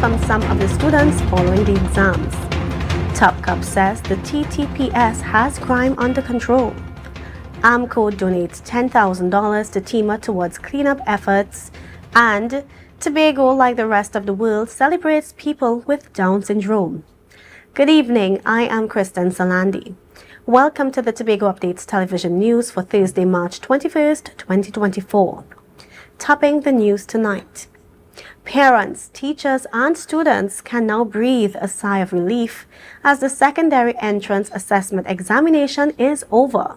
from some of the students following the exams. Top Cop says the TTPS has crime under control. AMCO donates $10,000 to TEMA towards cleanup efforts, and Tobago, like the rest of the world, celebrates people with Down syndrome. Good evening, I am Kristen Salandi. Welcome to the Tobago Updates television news for Thursday, March 21st, 2024. Topping the news tonight. Parents, teachers, and students can now breathe a sigh of relief as the secondary entrance assessment examination is over.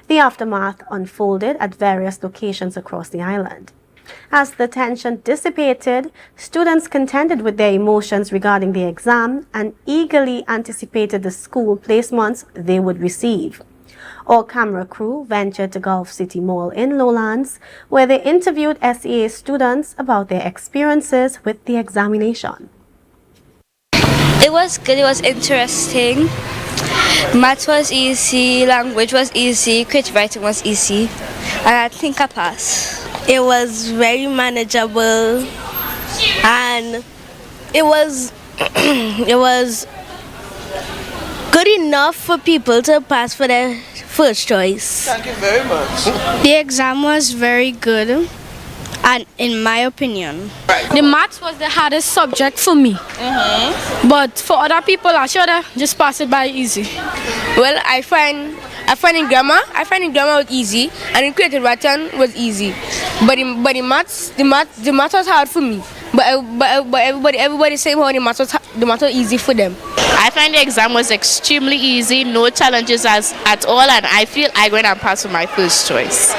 The aftermath unfolded at various locations across the island. As the tension dissipated, students contended with their emotions regarding the exam and eagerly anticipated the school placements they would receive. Our camera crew ventured to Gulf City Mall in Lowlands, where they interviewed SEA students about their experiences with the examination. It was good, it was interesting. Math was easy, language was easy, creative writing was easy, and I think I passed. It was very manageable, and it was good enough for people to pass for their first choice. Thank you very much. The exam was very good, and in my opinion, the maths was the hardest subject for me. But for other people, I should have just passed it by easy. Well, I find in grammar was easy, and in creative writing was easy. But the maths was hard for me. But everybody saying how the maths was easy for them. I find the exam was extremely easy, no challenges at all, and I feel I going to pass with my first choice.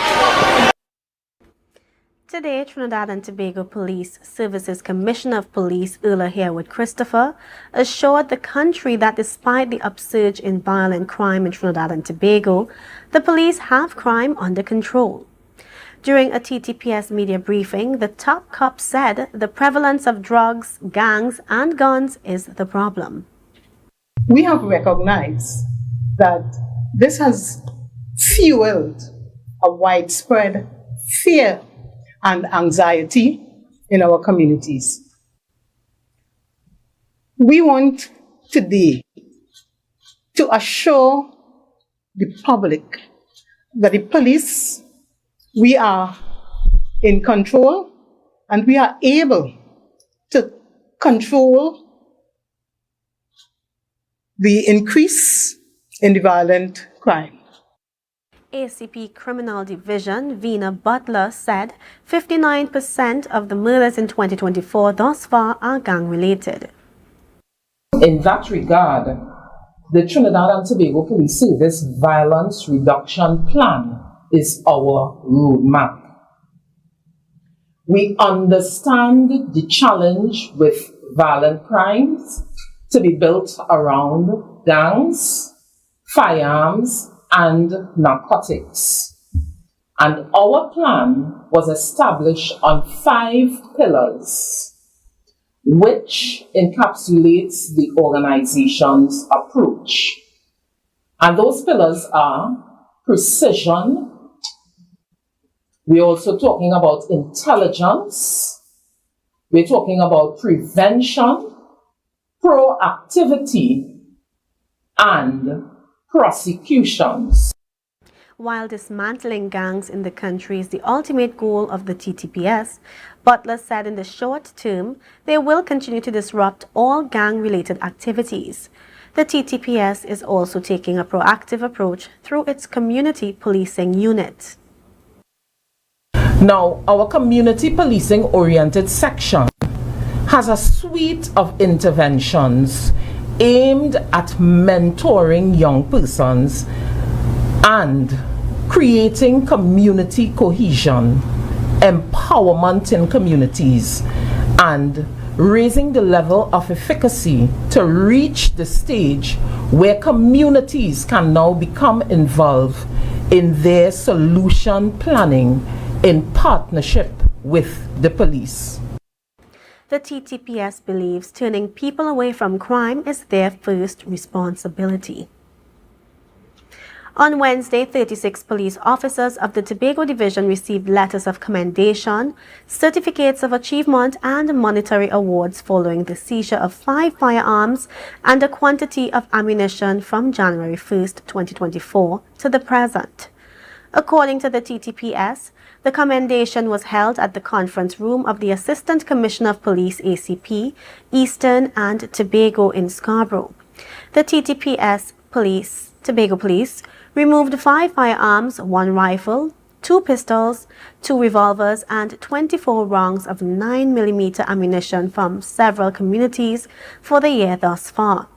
Today, Trinidad and Tobago Police Services Commissioner of Police Erla Harewood Christopher assured the country that despite the upsurge in violent crime in Trinidad and Tobago, the police have crime under control. During a TTPS media briefing, the top cop said the prevalence of drugs, gangs, and guns is the problem. We have recognized that this has fueled a widespread fear and anxiety in our communities. We want today to assure the public that the police, we are in control and we are able to control the increase in the violent crime. ACP Criminal Division Vina Butler said 59% of the murders in 2024 thus far are gang-related. In that regard, the Trinidad and Tobago Police Service Violence Reduction Plan is our roadmap. We understand the challenge with violent crimes to be built around gangs, firearms, and narcotics. And our plan was established on 5 pillars, which encapsulates the organization's approach. And those pillars are precision. We're also talking about intelligence. We're talking about prevention, proactivity, and prosecutions. While dismantling gangs in the country is the ultimate goal of the TTPS, Butler said in the short term, they will continue to disrupt all gang-related activities. The TTPS is also taking a proactive approach through its community policing unit. Now, our community policing-oriented section has a suite of interventions aimed at mentoring young persons and creating community cohesion, empowerment in communities, and raising the level of efficacy to reach the stage where communities can now become involved in their solution planning in partnership with the police. The TTPS believes turning people away from crime is their first responsibility. On Wednesday, 36 police officers of the Tobago Division received letters of commendation, certificates of achievement, and monetary awards following the seizure of 5 firearms and a quantity of ammunition from January 1, 2024 to the present. According to the TTPS, the commendation was held at the conference room of the Assistant Commissioner of Police ACP, Eastern and Tobago in Scarborough. The TTPS Tobago Police removed 5 firearms, 1 rifle, 2 pistols, 2 revolvers, and 24 rounds of 9mm ammunition from several communities for the year thus far.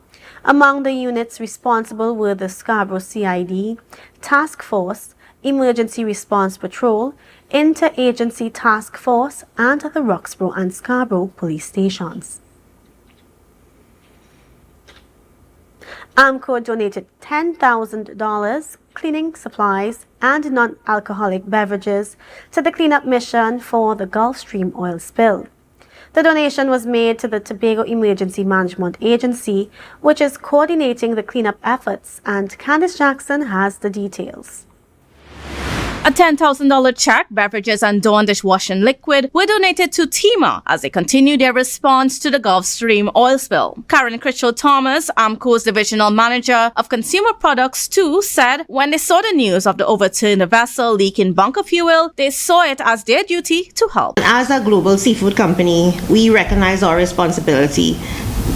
Among the units responsible were the Scarborough CID, Task Force, Emergency Response Patrol, Interagency Task Force, and the Roxborough and Scarborough police stations. AMCO donated $10,000 cleaning supplies and non-alcoholic beverages to the cleanup mission for the Gulf Stream oil spill. The donation was made to the Tobago Emergency Management Agency, which is coordinating the cleanup efforts, and Candice Jackson has the details. A $10,000 check, beverages and Dawn dishwashing liquid were donated to TEMA as they continue their response to the Gulf Stream oil spill. Karen Critchell Thomas, AMCO's Divisional Manager of Consumer Products 2, said when they saw the news of the overturned vessel leaking bunker fuel, they saw it as their duty to help. As a global seafood company, we recognize our responsibility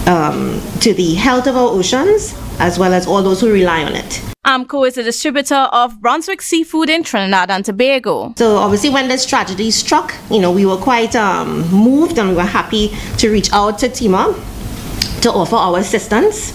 to the health of our oceans as well as all those who rely on it. AMCO is a distributor of Brunswick seafood in Trinidad and Tobago. So obviously when this tragedy struck, we were quite moved, and we were happy to reach out to TEMA to offer our assistance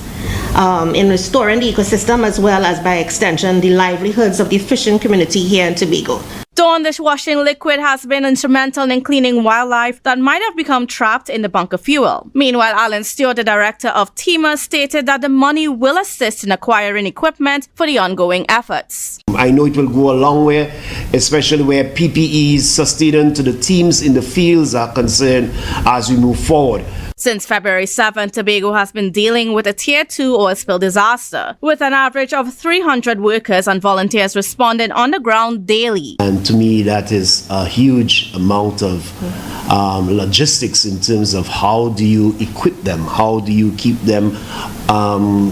in restoring the ecosystem as well as, by extension, the livelihoods of the fishing community here in Tobago. Dawn dishwashing liquid has been instrumental in cleaning wildlife that might have become trapped in the bunker fuel. Meanwhile, Alan Stewart, the director of TEMA, stated that the money will assist in acquiring equipment for the ongoing efforts. I know it will go a long way, especially where PPEs sustained to the teams in the fields are concerned as we move forward. Since February 7, Tobago has been dealing with a Tier 2 oil spill disaster, with an average of 300 workers and volunteers responding on the ground daily. And to me, that is a huge amount of logistics in terms of how do you equip them, how do you keep them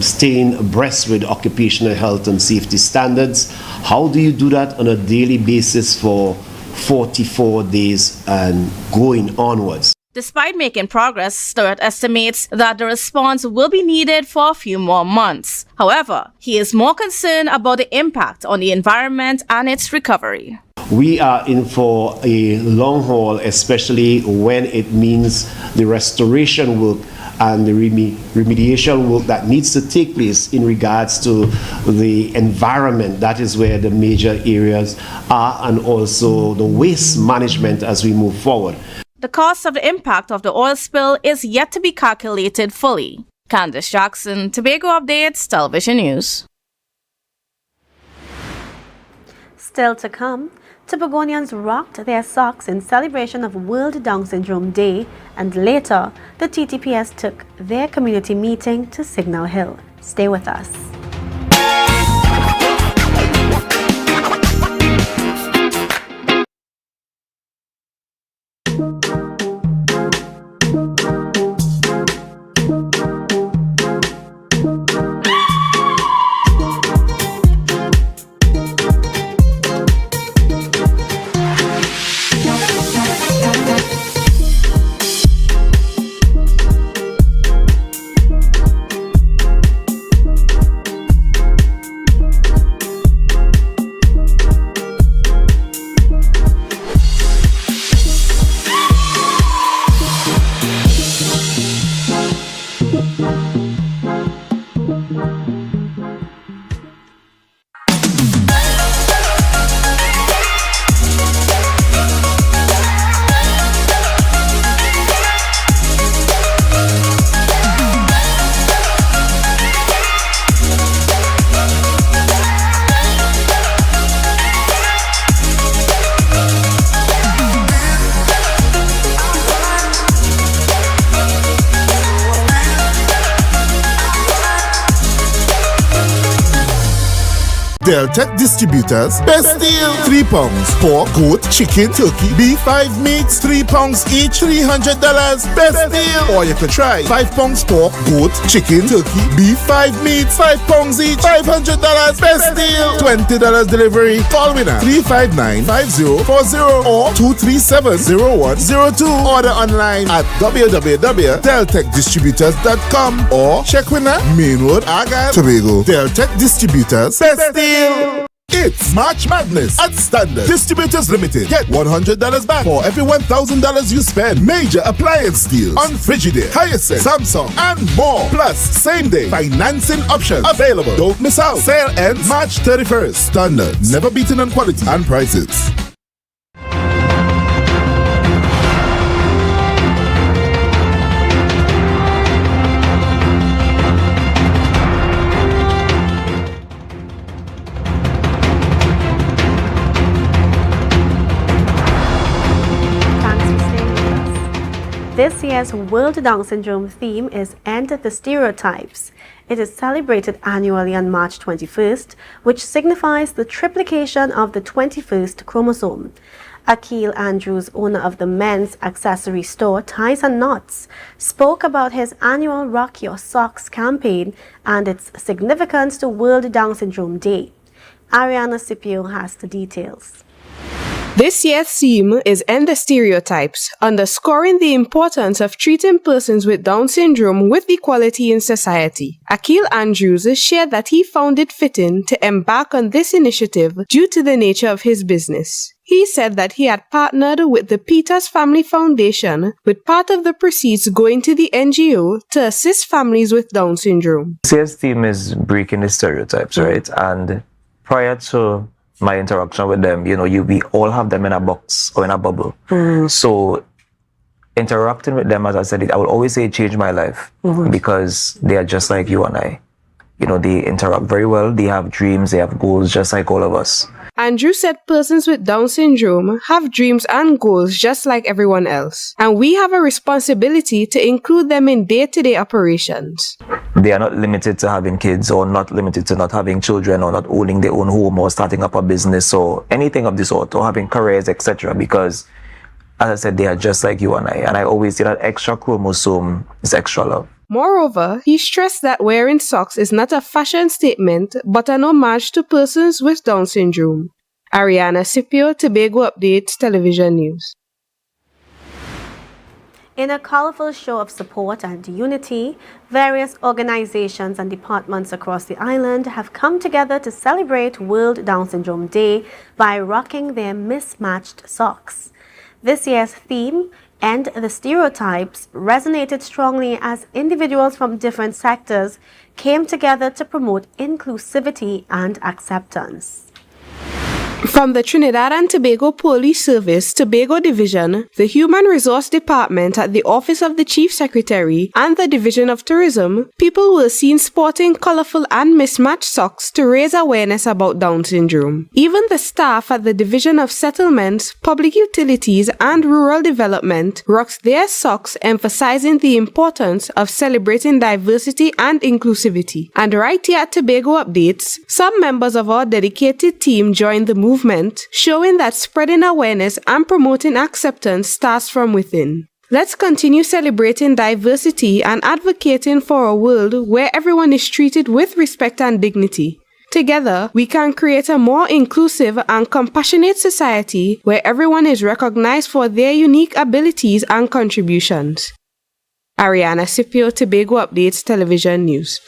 staying abreast with occupational health and safety standards, how do you do that on a daily basis for 44 days and going onwards. Despite making progress, Stewart estimates that the response will be needed for a few more months. However, he is more concerned about the impact on the environment and its recovery. We are in for a long haul, especially when it means the restoration work and the remediation work that needs to take place in regards to the environment. That is where the major areas are, and also the waste management as we move forward. The cost of the impact of the oil spill is yet to be calculated fully. Candice Jackson, Tobago Updates, Television News. Still to come, Tobagonians rocked their socks in celebration of World Down Syndrome Day, and later, the TTPS took their community meeting to Signal Hill. Stay with us. Deltec Distributors, best deal. 3 pounds pork, goat, chicken, turkey, beef, 5 meats, 3 pounds each, $300, best deal. Or you could try 5 pounds pork, goat, chicken, turkey, beef, 5 meats, 5 pounds each, $500, best deal. $20 delivery. Call winner 359-5040 or 237-0102. Order online at www.deltecdistributors.com or check winner Main Road, Argyle, Tobago. Deltec Distributors, best deal. It's March Madness at Standard Distributors Limited. Get $100 back for every $1,000 you spend. Major appliance deals on Frigidaire, Hyacinth, Samsung, and more. Plus, same-day financing options available. Don't miss out. Sale ends March 31st. Standard, never beaten on quality and prices. This year's World Down Syndrome theme is End the Stereotypes. It is celebrated annually on March 21st, which signifies the triplication of the 21st chromosome. Akil Andrews, owner of the men's accessory store Ties and Knots, spoke about his annual Rock Your Socks campaign and its significance to World Down Syndrome Day. Ariana Scipio has the details. This year's theme is End the Stereotypes, underscoring the importance of treating persons with Down syndrome with equality in society. Akil Andrews shared that he found it fitting to embark on this initiative due to the nature of his business. He said that he had partnered with the Peters Family Foundation, with part of the proceeds going to the NGO to assist families with Down syndrome. This year's theme is breaking the stereotypes, right? And prior to my interaction with them, we all have them in a box or in a bubble. So interacting with them, as I said, I will always say it changed my life because they are just like you and I. They interact very well, they have dreams, they have goals just like all of us. Andrew said persons with Down syndrome have dreams and goals just like everyone else, and we have a responsibility to include them in day-to-day operations. They are not limited to having kids or not limited to not having children or not owning their own home or starting up a business or anything of the sort or having careers, etc. Because, as I said, they are just like you and I always say that extra chromosome is extra love. Moreover, he stressed that wearing socks is not a fashion statement, but an homage to persons with Down syndrome. Ariana Scipio, Tobago Updates Television News. In a colorful show of support and unity, various organizations and departments across the island have come together to celebrate World Down Syndrome Day by rocking their mismatched socks. This year's theme, End the Stereotypes, resonated strongly as individuals from different sectors came together to promote inclusivity and acceptance. From the Trinidad and Tobago Police Service Tobago Division, the Human Resource Department at the Office of the Chief Secretary, and the Division of Tourism, people were seen sporting colorful and mismatched socks to raise awareness about Down syndrome. Even the staff at the Division of Settlements, Public Utilities and Rural Development rocked their socks, emphasizing the importance of celebrating diversity and inclusivity. And right here at Tobago Updates, some members of our dedicated team joined the movement, showing that spreading awareness and promoting acceptance starts from within. Let's continue celebrating diversity and advocating for a world where everyone is treated with respect and dignity. Together, we can create a more inclusive and compassionate society where everyone is recognized for their unique abilities and contributions. Ariana Scipio, Tobago Updates Television News.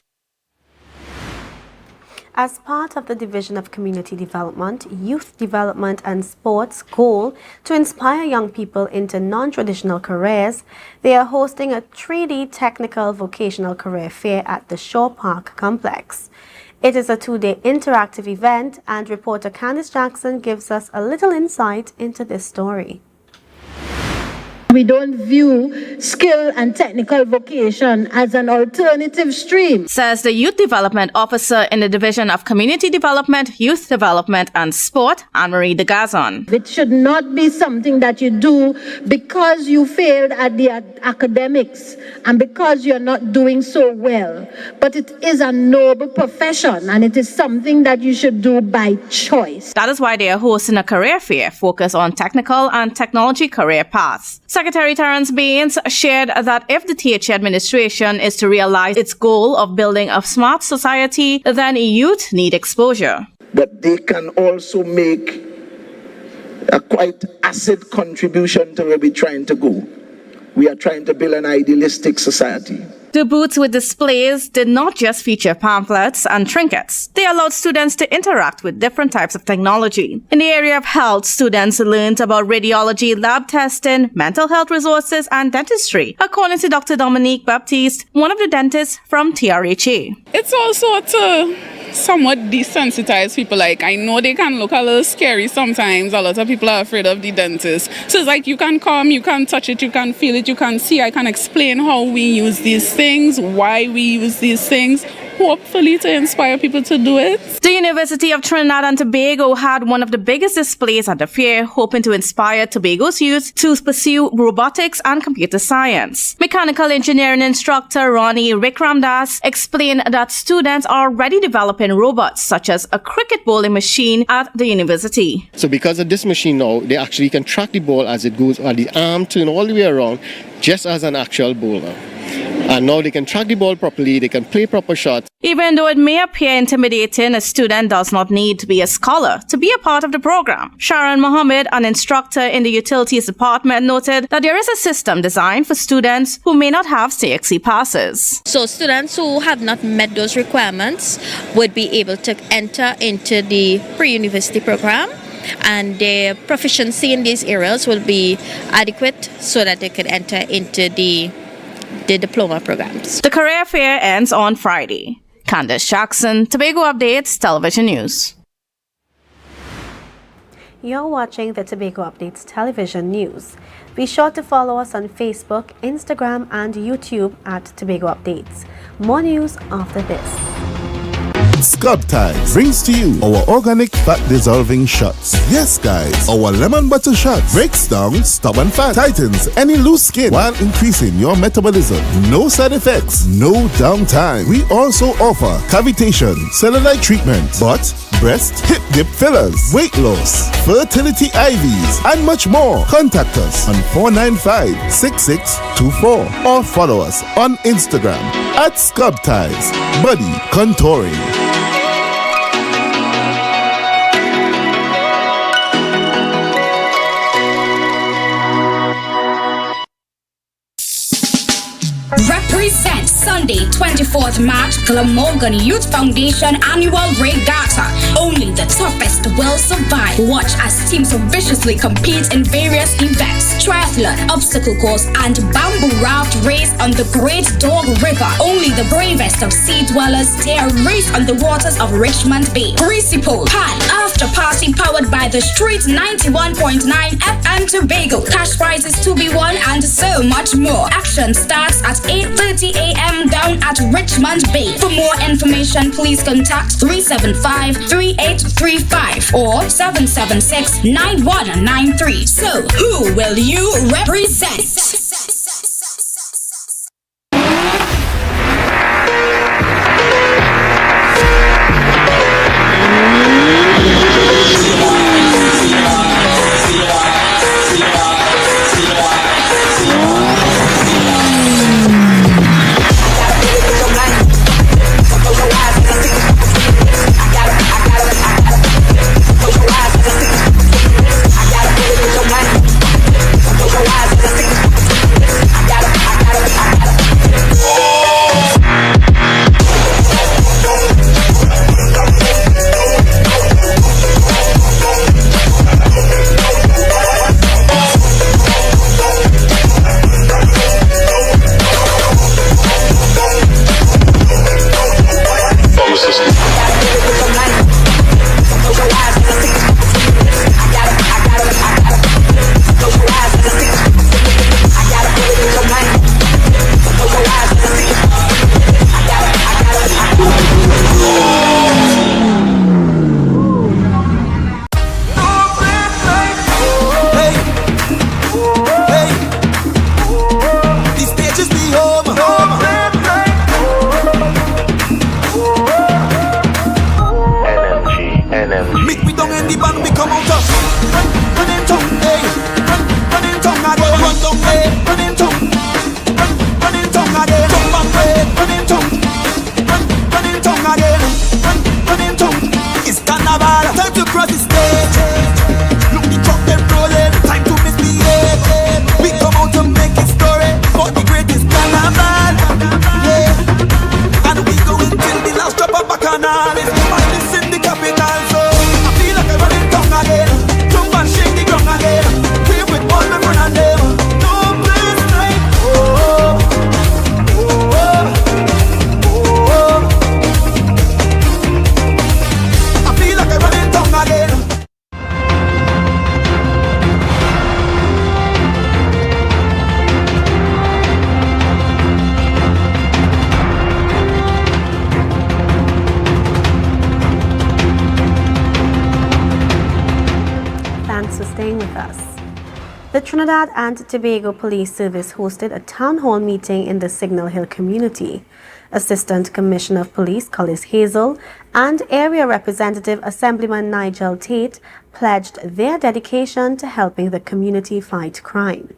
As part of the Division of Community Development, Youth Development and Sports goal to inspire young people into non-traditional careers, they are hosting a 3D technical vocational career fair at the Shaw Park complex. It is a 2-day interactive event, and reporter Candice Jackson gives us a little insight into this story. We don't view skill and technical vocation as an alternative stream, says the Youth Development Officer in the Division of Community Development, Youth Development and Sport, Anne-Marie de Gazon. It should not be something that you do because you failed at the academics and because you're not doing so well. But it is a noble profession and it is something that you should do by choice. That is why they are hosting a career fair focused on technical and technology career paths. Secretary Terence Baines shared that if the THE administration is to realize its goal of building a smart society, then youth need exposure. But they can also make a quite acid contribution to where we're trying to go. We are trying to build an idealistic society. The booths with displays did not just feature pamphlets and trinkets. They allowed students to interact with different types of technology. In the area of health, students learned about radiology, lab testing, mental health resources, and dentistry, according to Dr. Dominique Baptiste, one of the dentists from TRHA. It's also to somewhat desensitize people. Like, I know they can look a little scary sometimes. A lot of people are afraid of the dentist. So it's like you can come, you can touch it, you can feel it, you can see. I can explain how we use these things, why we use these things, hopefully to inspire people to do it. The University of Trinidad and Tobago had one of the biggest displays at the fair, hoping to inspire Tobago's youth to pursue robotics and computer science. Mechanical engineering instructor Ronnie Rikramdas explained that students are already developing robots such as a cricket bowling machine at the university. So because of this machine now, they actually can track the ball as it goes, or the arm turn all the way around, just as an actual bowler. And now they can track the ball properly, they can play proper shots. Even though it may appear intimidating, a student does not need to be a scholar to be a part of the program. Sharon Mohammed, an instructor in the utilities department, noted that there is a system designed for students who may not have CXC passes. So students who have not met those requirements would be able to enter into the pre-university program, and their proficiency in these areas will be adequate so that they can enter into the diploma programs. The career fair ends on Friday. Candace Jackson, Tobago Updates Television News. You're watching the Tobago Updates Television News. Be sure to follow us on Facebook, Instagram, and YouTube at Tobago Updates. More news after this. Scrub Ties brings to you our organic fat dissolving shots. Yes, guys, our lemon butter shots breaks down stubborn fat, tightens any loose skin while increasing your metabolism. No side effects, no downtime. We also offer cavitation, cellulite treatment, butt, breast, hip dip fillers, weight loss, fertility IVs, and much more. Contact us on 495-6624 or follow us on Instagram at Scrub Ties Body Contouring. Represent Sunday, 24th March, Glamorgan Youth Foundation Annual Regatta. Only the toughest will survive. Watch as teams viciously compete in various events: triathlon, obstacle course, and bamboo raft race on the Great Dog River. Only the bravest of sea dwellers dare race on the waters of Richmond Bay. Greasy Pole, Pan, after party powered by the Street 91.9 FM Tobago. Cash prizes to be won and so much more. Action starts at 8:30 a.m. down at Richmond Bay. For more information, please contact 375-3835 or 776-9193. So, who will you represent? Meet we down in the band, we come out of running tongue, hey. Running tongue again, run down, hey. Running tongue again, tongue back way. Running tongue again, running tongue. It's carnival, time to cross the stage. Look the truck them rolling, time to misbehave. We come out to make a story for the greatest carnival, yeah. And we go until the last drop of bacchanal. It's the madness in the capital, so I feel like I'm running tongue again. Jump and shake the ground again. Play with all my friends and them. No place like I feel like I'm running tongue again. Thanks for staying with us. The Trinidad and Tobago Police Service hosted a town hall meeting in the Signal Hill community. Assistant Commissioner of Police Collis Hazel and Area Representative Assemblyman Nigel Tate pledged their dedication to helping the community fight crime.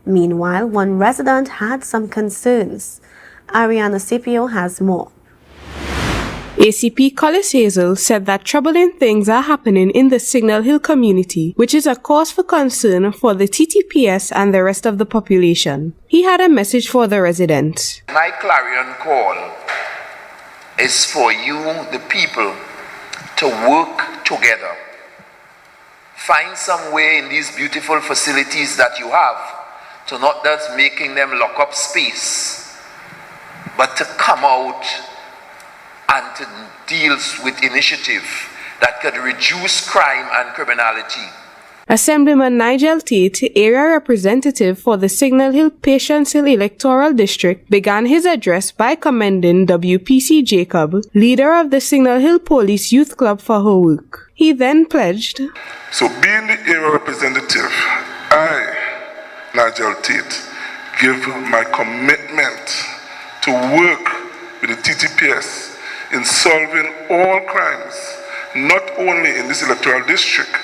Meanwhile, one resident had some concerns. Ariana Scipio has more. ACP Collis Hazel said that troubling things are happening in the Signal Hill community, which is a cause for concern for the TTPS and the rest of the population. He had a message for the residents. My clarion call is for you, the people, to work together. Find some way in these beautiful facilities that you have to not just making them lock up space, but to come out and to deal with initiative that could reduce crime and criminality. Assemblyman Nigel Tate, area representative for the Signal Hill Patience Hill Electoral District, began his address by commending WPC Jacob, leader of the Signal Hill Police Youth Club, for her work. He then pledged, So being the area representative, I, Nigel Tate, give my commitment to work with the TTPS in solving all crimes, not only in this electoral district,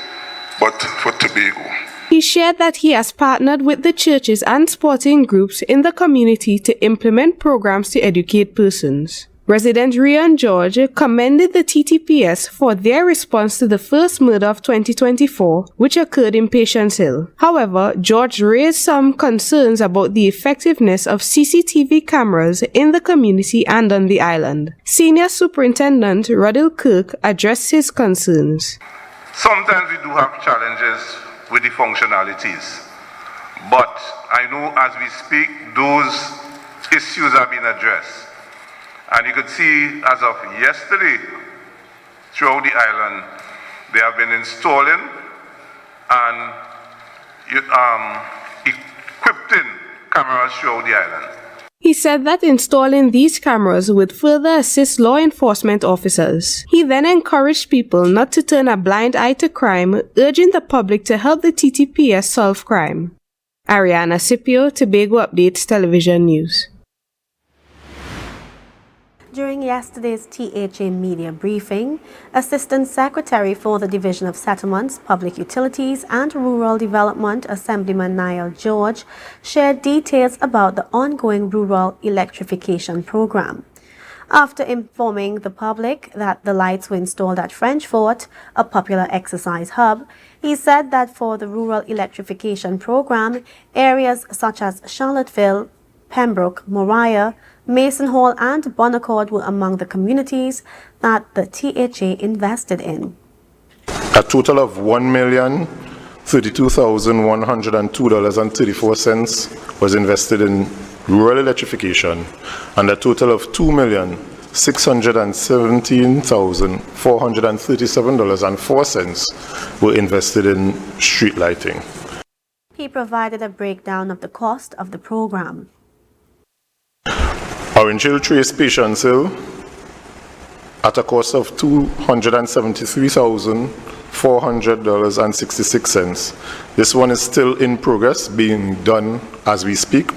but for Tobago. He shared that he has partnered with the churches and sporting groups in the community to implement programs to educate persons. Resident Rian George commended the TTPS for their response to the first murder of 2024, which occurred in Patience Hill. However, George raised some concerns about the effectiveness of CCTV cameras in the community and on the island. Senior Superintendent Ruddell Kirk addressed his concerns. Sometimes we do have challenges with the functionalities, but I know as we speak, those issues are being addressed. And you could see as of yesterday, throughout the island, they have been installing and equipping cameras throughout the island. He said that installing these cameras would further assist law enforcement officers. He then encouraged people not to turn a blind eye to crime, urging the public to help the TTPS solve crime. Ariana Scipio, Tobago Updates Television News. During yesterday's THA media briefing, Assistant Secretary for the Division of Settlements, Public Utilities and Rural Development, Assemblyman Niall George, shared details about the ongoing rural electrification program. After informing the public that the lights were installed at French Fort, a popular exercise hub, he said that for the rural electrification program, areas such as Charlottesville, Pembroke, Moriah, Mason Hall and Bonaccord were among the communities that the THA invested in. A total of $1,032,102.34 was invested in rural electrification, and a total of $2,617,437.04 were invested in street lighting. He provided a breakdown of the cost of the program. Orange Hill Trace Patience Hill at a cost of $273,400.66. This one is still in progress, being done as we speak.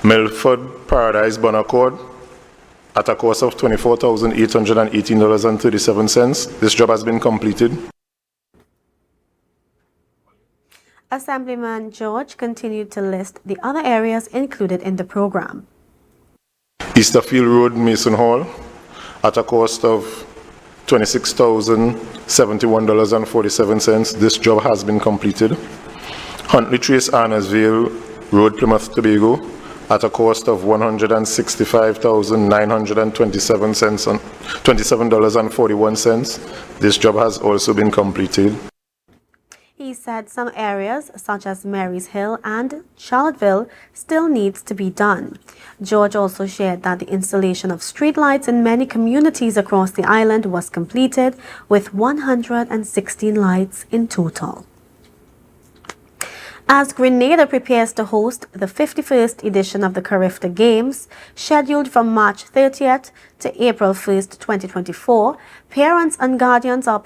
Milford Paradise Bonaccord at a cost of $24,818.37. This job has been completed. Assemblyman George continued to list the other areas included in the program. Easterfield Road, Mason Hall, at a cost of $26,071.47. This job has been completed. Huntley Trace, Arnersville Road, Plymouth, Tobago, at a cost of $165,927.41. This job has also been completed. He said some areas, such as Marys Hill and Charlottesville, still needs to be done. George also shared that the installation of streetlights in many communities across the island was completed, with 116 lights in total. As Grenada prepares to host the 51st edition of the Carifta Games, scheduled from March 30th to April 1st, 2024, parents and guardians of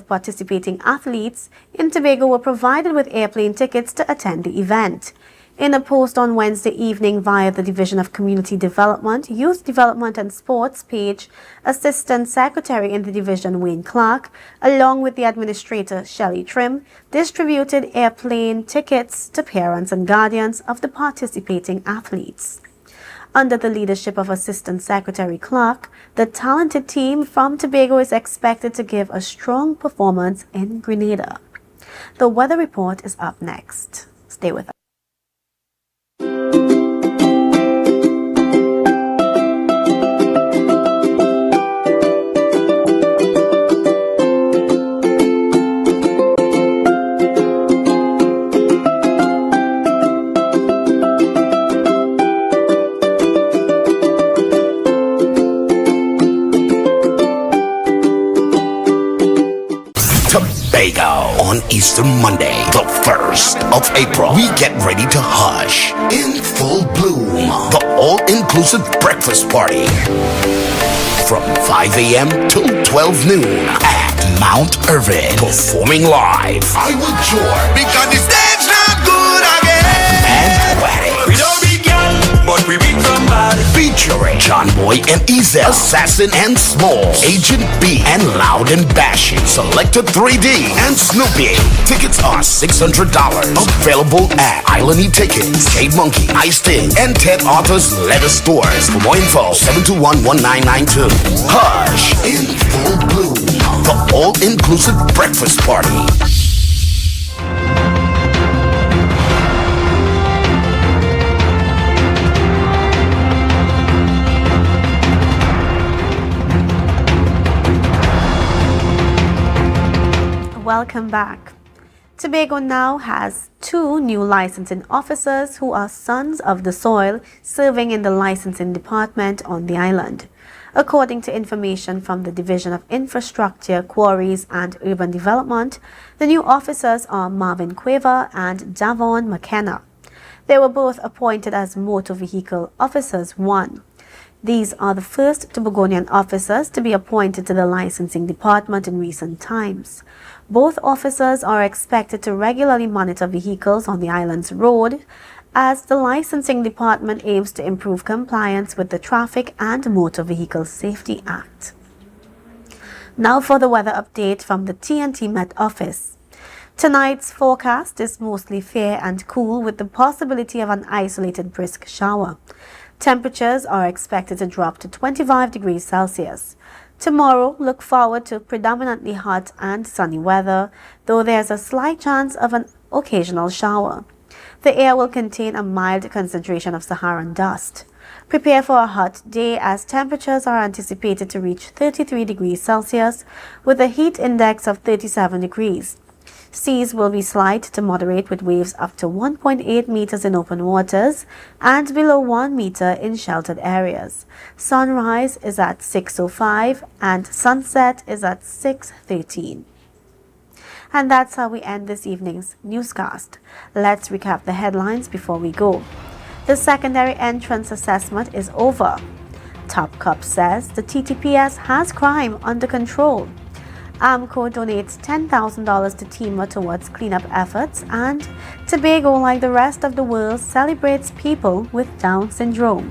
participating athletes in Tobago were provided with airplane tickets to attend the event. In a post on Wednesday evening via the Division of Community Development, Youth Development and Sports page, Assistant Secretary in the division Wayne Clark, along with the Administrator Shelley Trim, distributed airplane tickets to parents and guardians of the participating athletes. Under the leadership of Assistant Secretary Clark, the talented team from Tobago is expected to give a strong performance in Grenada. The weather report is up next. Stay with us. Tobago on Easter Monday, the 1st of April. We get ready to hush in full bloom. The all-inclusive breakfast party from 5 a.m. till 12 noon at Mount Irvin. Performing live, I Will Joy, because the stage not good again. And weddings. We don't be young, but we read somebody. Featuring John Boy and Ezel, Assassin and Smalls, Agent B and Loud and Bashing, Selector 3D and Snoopy. Tickets are $600. Available at Island E-Tickets, Jade Monkey, Ice Ting, and Ted Arthur's leather stores. For more info, 721-1992. Hush in full bloom. The all-inclusive breakfast party. Welcome back. Tobago now has 2 new licensing officers who are sons of the soil serving in the licensing department on the island. According to information from the Division of Infrastructure, Quarries and Urban Development, the new officers are Marvin Quaver and Davon McKenna. They were both appointed as Motor Vehicle Officers 1. These are the first Tobagonian officers to be appointed to the licensing department in recent times. Both officers are expected to regularly monitor vehicles on the island's road as the licensing department aims to improve compliance with the Traffic and Motor Vehicle Safety Act. Now for the weather update from the TNT Met Office. Tonight's forecast is mostly fair and cool with the possibility of an isolated brisk shower. Temperatures are expected to drop to 25 degrees Celsius. Tomorrow, look forward to predominantly hot and sunny weather, though there's a slight chance of an occasional shower. The air will contain a mild concentration of Saharan dust. Prepare for a hot day as temperatures are anticipated to reach 33 degrees Celsius with a heat index of 37 degrees. Seas will be slight to moderate with waves up to 1.8 meters in open waters and below 1 meter in sheltered areas. Sunrise is at 6:05 and sunset is at 6:13. And that's how we end this evening's newscast. Let's recap the headlines before we go. The secondary entrance assessment is over. Top Cup says the TTPS has crime under control. AMCO donates $10,000 to TEMA towards cleanup efforts, and Tobago, like the rest of the world, celebrates people with Down syndrome.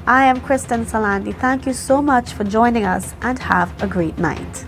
I am Kristen Salandi. Thank you so much for joining us and have a great night.